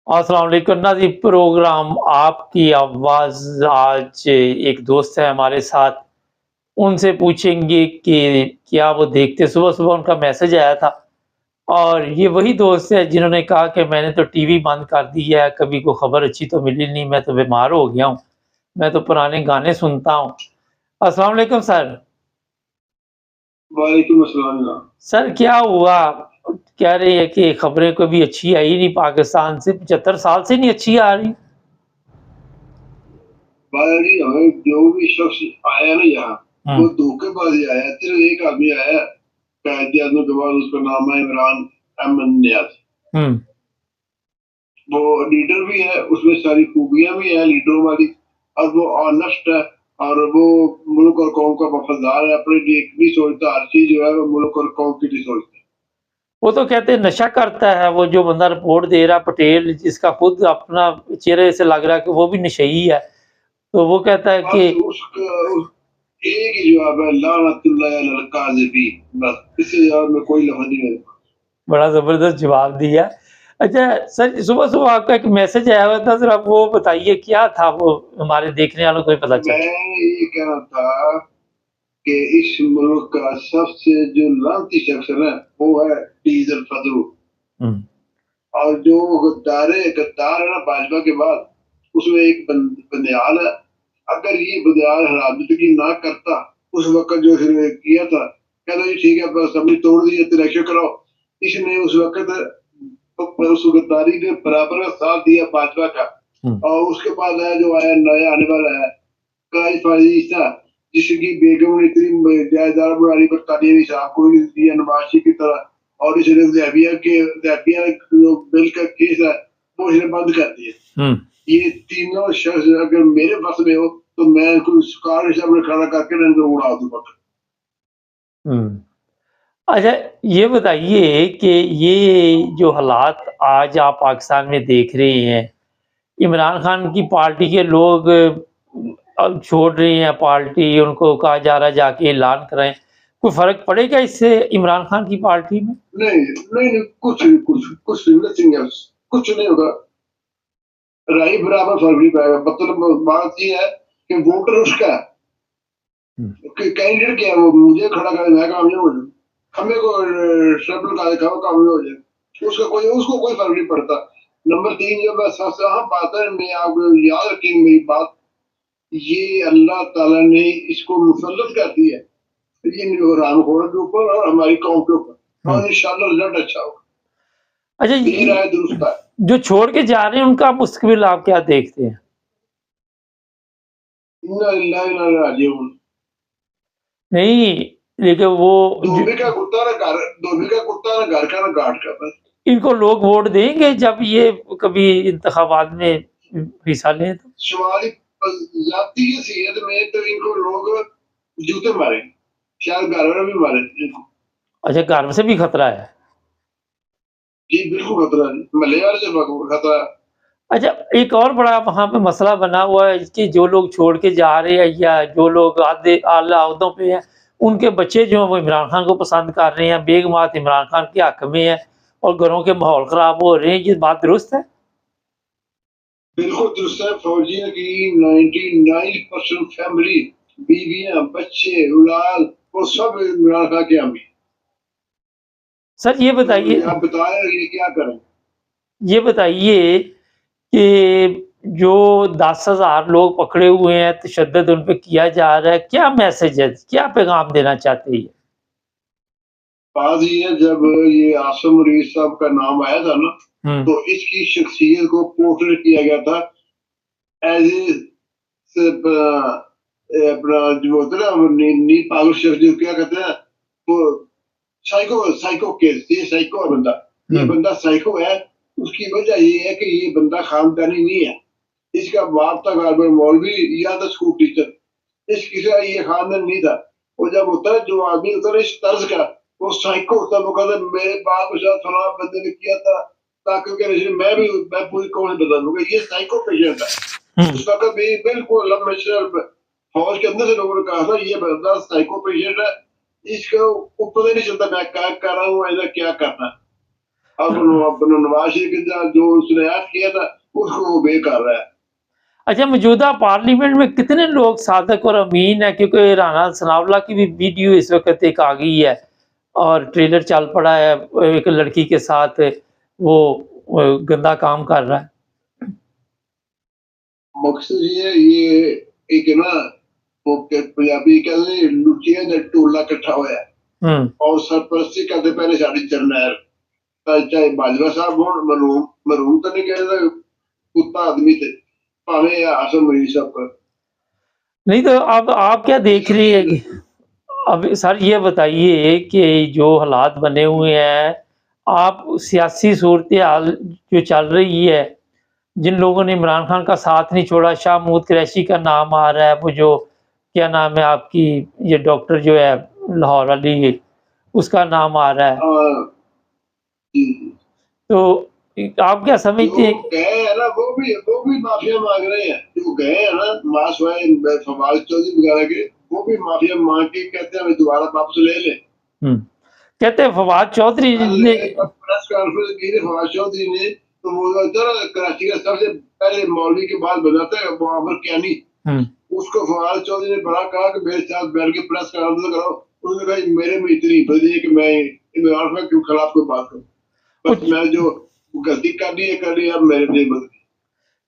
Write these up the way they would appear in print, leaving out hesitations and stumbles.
अस्सलाम वालेकुम नाज़रीन, प्रोग्राम आपकी आवाज़। आज एक दोस्त है हमारे साथ, उनसे पूछेंगे कि क्या वो देखते। सुबह-सुबह उनका मैसेज आया था और ये वही दोस्त है जिन्होंने कहा कि मैंने तो टीवी बंद कर दिया है, कभी कोई खबर अच्छी तो मिली नहीं, मैं तो बीमार हो गया हूँ, मैं तो पुराने गाने सुनता हूँ। अस्सलाम वालेकुम सर। वालेकुम अस्सलाम जनाब। सर क्या हुआ? कह रहे हैं कि खबरें कभी अच्छी आई नहीं पाकिस्तान से, 75 साल से नहीं अच्छी आ रही। बालाजी हमें जो भी शख्स आया ना यहाँ, वो हुँ, धोखेबाजी आया। सिर्फ एक आदमी आया कायदे आजम के बाद, उसका नाम है इमरान अहमद नियाज। हुँ। वो लीडर भी है, उसमें सारी खूबियां भी हैं लीडरों वाली, और वो ऑनेस्ट है, और वो मुल्क और कौम का वफादार है। अपने लिए नहीं सोचता, हर चीज जो है वो मुल्क और कौम के लिए सोचता है। वो तो कहते हैं नशा करता है, वो जो बंदा रिपोर्ट दे रहा पटेल, जिसका खुद अपना चेहरे से लग रहा है कि वो भी नशेई है। तो वो कहता है कि बस उसका एक ही जवाब है, लानतुल्लाह अलल काज़िबीन। बस इससे जवाब में कोई लफ्ज नहीं है। बड़ा ज़बरदस्त जवाब दिया। अच्छा सर, सुबह-सुबह आपका एक मैसेज आया हुआ था, ज़रा वो बताइए क्या था वो? हमारे देखने वालों को भी पता मैं चले। ये कहना था कि इस मुल्क का सबसे जो लानती शख्स है ना, वो है डीजल फजू। हुँ, और जो गद्दार है ना भाजपा के बाद, उसमें एक बंदयाल है। अगर ये बंदयाल हरामदगी ना करता उस वक्त जो इसने किया था, कहता जी ठीक है बस अभी तोड़ दिए तो इलेक्शन कराओ, इसने उस वक्त उस गद्दारी के बराबर का साथ दिया भाजपा का। हुँ, और उसके बाद है जो आया नया आने वाला है काज फाजिशा, जिसकी बेगम ने इतनी जायदाद बना ली, बरतानिया साहब को दिया नवाज की तरह। और इसने ज़ैबिया जो बिल का केस है, वो इसने बंद कर दिया। हुँ, ये तीनों शख्स अगर मेरे बस में हो, तो मैं इनको कार सामने खड़ा करके इनको उड़ा दूंगा। हुँ। अच्छा, ये बताइए कि ये जो हालात आज आप पाकिस्तान में देख रहे हैं, इमरान खान की पार्टी के लोग अब छोड़ रहे हैं पार्टी, उनको कहा जा रहा है जाके ऐलान कराएँ। कोई फ़र्क पड़ेगा इससे इमरान खान की पार्टी में? नहीं नहीं नहीं, कुछ नहीं, नथिंग एल्स, कुछ नहीं होगा। राई बराबर फर्क नहीं पाएगा। मतलब बात ये है कि वोटर उसका है, हुँ। कैंडिडेट क्या है, वो मुझे खड़ा करे, मैं कामयाब हो जाऊँ। हमें को ट्रबल का दिखाओ, कामयाब हो जाए, उसको कोई फर्क नहीं पड़ता। नंबर तीन, जो मैं सबसे अहम बात है, मैं आपको याद रखेंगे मेरी बात, ये अल्लाह ताला ने इसको मुसल्लत कर दिया है ये हरामखोरों के ऊपर और हमारी कौम के ऊपर, हुँ। और इंशाल्लाह रिजल्ट अच्छा होगा। अच्छा, ये राय दुरुस्त है। जो छोड़ के जा रहे हैं उनका मुस्तकबिल आप क्या देखते हैं? इन्ना लिल्लाहि व इन्ना इलैहि राजिऊन। नहीं, लेकिन वो ज धोबी का कुत्ता ना घर का ना घाट का। बस इनको लोग वोट देंगे जब ये कभी इंतखाबात में हिस्सा लें तो? सवाल ही जाती की सीहत में तो इनको लोग जूते मारे, शायद घर में भी मारे इनको। अच्छा, घर से भी खतरा है। जी बिल्कुल खतरा है, महल्ले वाले से खतरा है। अच्छा, एक और बड़ा वहाँ पे मसला बना हुआ है कि जो लोग छोड़ के जा रहे हैं या जो लोग आधे आला ओहदों पे हैं, उनके बच्चे जो हैं वो इमरान खान को पसंद कर रहे हैं, बेगमात इमरान खान के हक में है और घरों के माहौल ख़राब हो रहे हैं, ये बात दुरुस्त है? बिल्कुल दुरुस्त है। फौजियों की 99% फैमिली, बीवियां, बच्चे, औलाद, वो सब इमरान खान के हामी। सर ये तो बताइए आप बताएं ये क्या करें। ये बताइए कि जो 10,000 लोग पकड़े हुए हैं, तशद्दुद उन पे किया जा रहा है, क्या मैसेज है? क्या पैगाम देना चाहते हैं ये? बात ये है, जब ये आसिम मुनीर साहब का नाम आया था ना, हुँ, तो इसकी शख्सियत को पोर्ट्रेट किया गया था एज ए अपना जो होता है ना नील पागल शख्स, जो क्या कहते हैं वो, साइको साइको केस। ये साइको है बंदा, ये हुँ, बंदा साइको है। उसकी वजह ये है कि ये बंदा खानदानी नहीं है। इसका बाप था गार्बन मौलवी या था स्कूल टीचर, इसकी का ये खानदान नहीं था। वो जब होता है जो आदमी होता है इस तर्ज का, वो साइको होता है। वो कहता है मेरे बाप के साथ फलां बंदे ने किया था, ताकि मैं पूरी कौन बता दूंगा। ये साइको पेशेंट है। हुँ। उस वक्त भी बिल्कुल फौज के अंदर से लोगों ने कहा था ये बंदा साइको पेशेंट है, इसको पता ही नहीं चलता मैं क्या कर रहा हूँ, ऐसा क्या करना है। अब नवाज शरीफ के साथ जो उसने ऐड किया था उसको वो बे कर रहा है। अच्छा, मौजूदा पार्लियामेंट में कितने लोग सादक और अमीन है? क्योंकि राना सनाउल्लाह की भी वीडियो इस वक्त एक आ गई है और ट्रेलर चल पड़ा है, एक लड़की के साथ वो गंदा काम कर रहा है। मकसद ये एक है ना, वो पंजाबी कहते हैं लुटिया दा टोला इकट्ठा होया और सरपरस्ती करते पहले साड़ी जरनैल चाहे बाजवा साहब हो मरहूम मरहूम तो नहीं कहता कुत्ता आदमी थे भावे आसम मरीज साहब पर। नहीं तो अब आप क्या देख रही है कि अब सर ये बताइए कि जो हालात बने हुए हैं, आप सियासी सूरत-ए-हाल जो चल रही है, जिन लोगों ने इमरान खान का साथ नहीं छोड़ा, शाह महमूद कुरैशी का नाम आ रहा है, वो जो क्या नाम है आपकी, ये डॉक्टर जो है लाहौर वाली, उसका नाम आ रहा है। तो आप क्या समझते हैं? गए है ना वो भी माफिया मांग रहे हैं, जो गए है ना मासवाए फवाद चौधरी वगैरह के, वो भी माफिया मांग के कहते हैं हमें दोबारा वापस ले ले। कहते हैं फवाद चौधरी ने प्रेस कॉन्फ्रेंस की थी फवाद चौधरी ने, तो वो इधर कराची का सबसे पहले मौलवी के बाद बना था मुआवर क्यानी, उसको फवाद चौधरी ने बड़ा कहा कि मेरे साथ बैठ के प्रेस कॉन्फ्रेंस करो। उन्होंने कहा मेरे में इतनी हिम्मत है कि मैं इमरान खान के खिलाफ कोई बात करूं, बस मैं जो गलती कर ली अब मेरे लिए मत।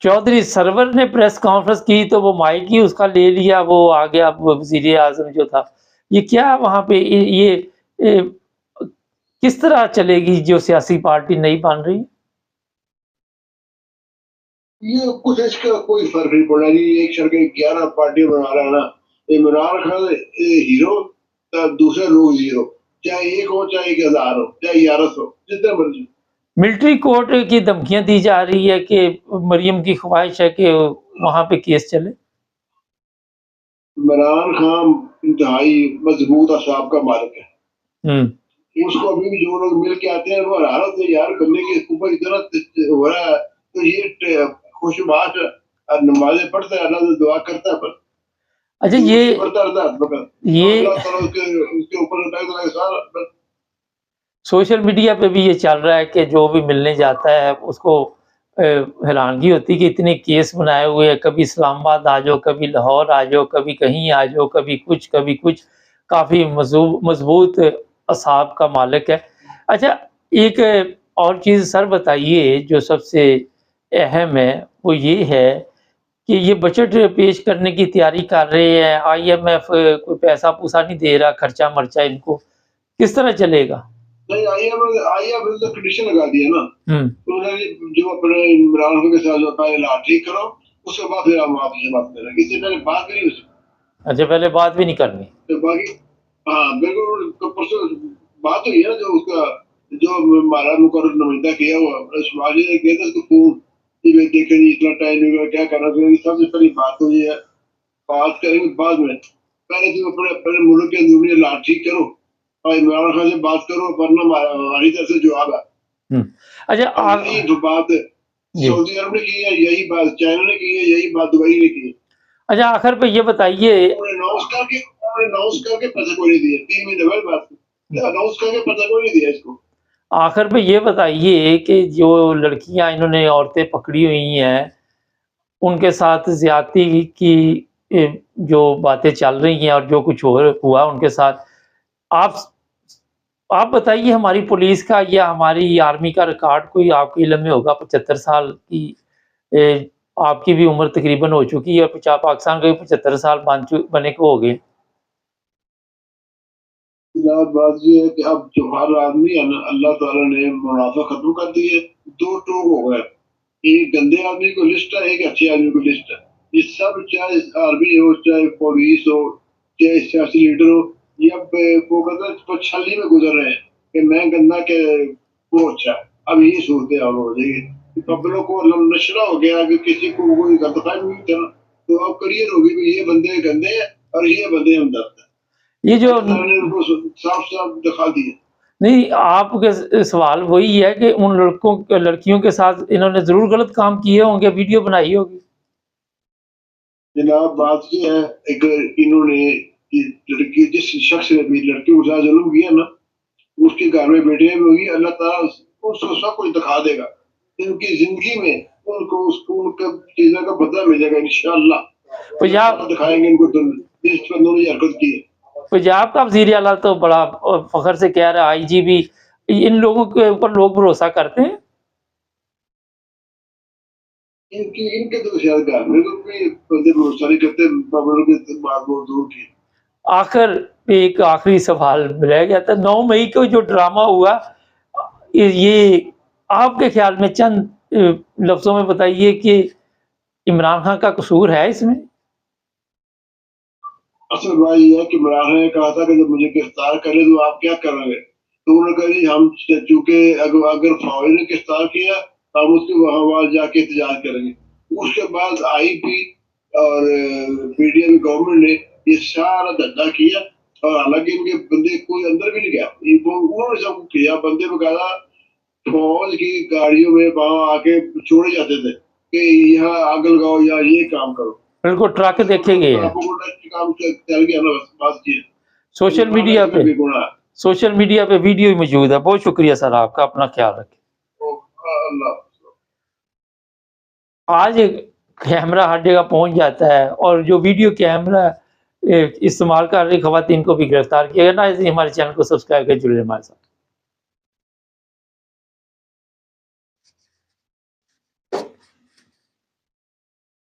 चौधरी सरवर ने प्रेस कॉन्फ्रेंस की तो वो माइक ही उसका ले लिया, वो आ गया वजीर आजम जो था। ये क्या वहां पे ये किस तरह चलेगी जो सियासी पार्टी नहीं बन रही? ये कुछ इसका कोई फर्क नहीं पड़ रहा जी, एक शर के 11 पार्टी बना रहा है ना, इमरान खान हीरो दूसरे लोग जीरो, चाहे एक हो चाहे 1000 हो चाहे 1100 हो जितने मर्जी। मिलिट्री कोर्ट की धमकियां दी जा रही है कि मरियम की ख्वाहिश है कि वहां पे केस चले। इमरान खान इंतहाई मजबूत असाब का मालिक है, उसको अभी भी जो लोग मिल के आते हैं वो हरारत है यार, बंदे के ऊपर इतना हो रहा है, तो ये खुशबात नमाजें पढ़ता है, अल्लाह से दुआ करता है, पर अच्छा ये पढ़ता रहता है ये उसके ऊपर सोशल मीडिया पे भी ये चल रहा है कि जो भी मिलने जाता है उसको हैरानगी होती है कि इतने केस बनाए हुए हैं, कभी इस्लामाबाद आ जाओ, कभी लाहौर आ जाओ, कभी कहीं आ जाओ, कभी कुछ, काफ़ी मजबूत असाब का मालिक है। अच्छा, एक और चीज़ सर बताइए जो सबसे अहम है, वो ये है कि ये बजट पेश करने की तैयारी कर रहे हैं, IMF कोई पैसा-पूसा नहीं दे रहा, खर्चा-मर्चा इनको, किस तरह चलेगा? नहीं IMF तो कंडीशन लगा दिया ना, तो जो अपने इमरान खान के साथ जो पहले ला ठीक करो, उसके बाद फिर हम आपसे बात करेंगे, इससे पहले बात नहीं हुई। अच्छा, पहले बात भी नहीं करनी। तो बाकी हाँ बिल्कुल, तो परसों बात हुई है ना, जो उसका जो हमारा मुकर्रर नुमाइंदा किया हुआ समाज ने किया था उसको फोन कि भाई देखें जी इतना टाइम नहीं हुआ, क्या करना चाहिए, सबसे पहली बात हुई है, बात करेंगे बाद में, पहले तुम अपने अपने मुल्क के अंदरूनी हालात ठीक करो और इमरान खान से बात करो, वरना हमारी तरफ से जवाब है। अच्छा, यही तो बात सऊदी अरब ने की है, यही बात चाइना ने की है, यही बात दुबई ने की है। अच्छा, आखिर पे ये बताइए, अनाउंस करके पैसे कोई नहीं दिए, 3 महीने बाद बात अनाउंस करके पैसा कोई नहीं दिया इसको। आखिर पे ये बताइए कि जो लड़कियां इन्होंने औरतें पकड़ी हुई हैं, उनके साथ ज्यादती की जो बातें चल रही हैं और जो कुछ हुआ उनके साथ, आप बताइए हमारी पुलिस का या हमारी आर्मी का रिकॉर्ड कोई आपके इल्म में होगा? 75 साल की आपकी भी उम्र तकरीबन हो चुकी है, पाकिस्तान के 75 साल बने को हो गए। बात ये है कि अब जो हर आदमी है ना, अल्लाह ताला ने मुनाफा खत्म कर दी है, 2 टोक हो गए, एक गंदे आदमी को लिस्ट है, एक अच्छे आदमी को लिस्ट है। ये सब चाहे आर्मी हो चाहे पुलिस हो चाहे सियासी लीडर हो, ये अब वो कहते छली में गुजर रहे हैं कि मैं गंदा के वो अच्छा है। अब ये सूरत हाल हो जाएगी, पब्लिक को नशरा हो गया कि किसी को कोई गलतफहमी नहीं करना, तो अब क्लियर होगी कि ये बंदे गंदे हैं और ये बंदे हमदर्द है। ये जो साफ साफ दिखा दिए। नहीं, आपके सवाल वही है कि उन लड़कियों के साथ इन्होंने जरूर गलत काम किए होंगे, वीडियो बनाई होगी। जनाब बात ये है, अगर इन्होंने लड़की जिस शख्स ने भी लड़की के साथ जुल्म किया ना, उसके घर में बेटियां भी होगी, अल्लाह ताला उसको सब कुछ दिखा देगा। इनकी जिंदगी में उनको उनका चीजों का बदला मिलेगा इंशाअल्लाह। पंजाब दिखाएंगे इनको जिस पर उन्होंने हरकत की है। पंजाब का वज़ीर आला तो बड़ा फखर से कह रहा है आईजीपी, इन लोगों के ऊपर लोग भरोसा करते हैं? इनके तो शायद घर में तो कोई बंदे भरोसा नहीं करते, बात बहुत दूर की। आखिर एक आखिरी सवाल रह गया था, 9 मई को जो ड्रामा हुआ, ये आपके ख्याल में चंद लफ्जों में बताइए कि इमरान खान का कसूर है इसमें? असल बात ये है कि इमरान खान ने कहा था कि जब मुझे गिरफ्तार करे तो आप क्या करेंगे, तो उन्होंने कहा जी हम चूंकि अगर फौज ने गिरफ्तार किया तो हम उसके वहां जाके एहतजाज करेंगे। उसके बाद आईपी और पीडीएम गवर्नमेंट ने ये सारा धंधा किया, और हालांकि इनके बंदे कोई अंदर भी नहीं गया, उन्होंने सब किया। बंदे बकायदा फौज की गाड़ियों में वहां आके छोड़े जाते थे कि यहाँ आग लगाओ या ये काम करो, बिल्कुल ट्रक देखे गए हैं। काम चल गया ना, बस बात ये। सोशल मीडिया पे वीडियो ही मौजूद है। बहुत शुक्रिया सर आपका, अपना ख्याल रखें। अल्लाह। आज कैमरा हर जगह पहुंच जाता है, और जो वीडियो कैमरा इस्तेमाल कर रही खवातीन को भी गिरफ्तार किया गया ना। इसलिए हमारे चैनल को सब्सक्राइब कर जुड़े हमारे साथ।